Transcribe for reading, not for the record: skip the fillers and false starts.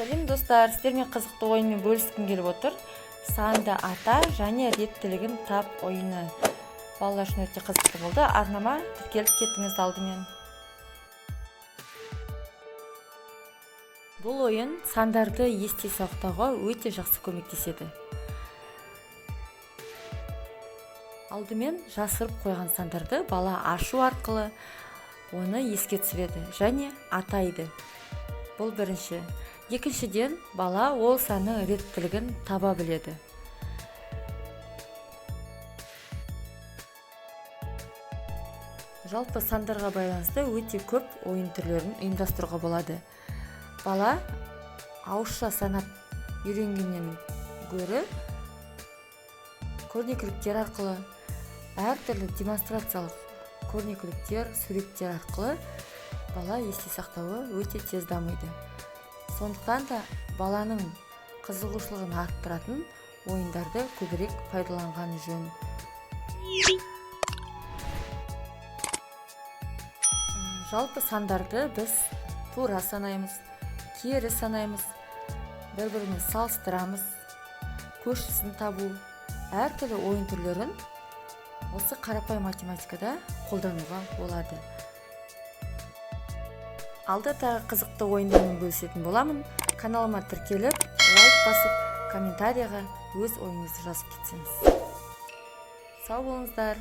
Сәлем достар, сіздермен қызықты ойынмен бөліскім келіп отыр. Санды ата және реттілігін тап ойыны. Балалар үшін өте қызықты болды. Арнама тіркеліп кетіңіз алдымен. Бұл ойын сандарды есте сақтауға өте жақсы көмектеседі. Алдымен жасырып қойған сандарды бала ашу арқылы оны еске түсіреді және атайды. Бұл бірінші. Екіншіден, бала ол санның реттілігін таба біледі. Жалпы сандарға байланысты өте көп ойын түрлерін ұйымдастыруға болады. Бала ауызша санап үйренгеннен гөрі көрнекіліктер арқылы, әртүрлі демонстрациялық көрнекіліктер, суреттер арқылы бала есте сақтауы өте тез дамиды. Сондықтан да баланың қызығушылығын арттыратын ойындарды көбірек пайдаланған жөн. Жалпы сандарды біз тура санаймыз, кері санаймыз, бір-бірімен салыстырамыз, көршісін табу, әртүрлі ойын түрлерін осы қарапайым математикада қолдануға болады. Алда тағы қызықты ойындармен бөлісетін боламын. Каналыма тіркеліп, лайк басып, комментарияға өз ойыңызды жазып кетсеңіз. Сау болыңыздар.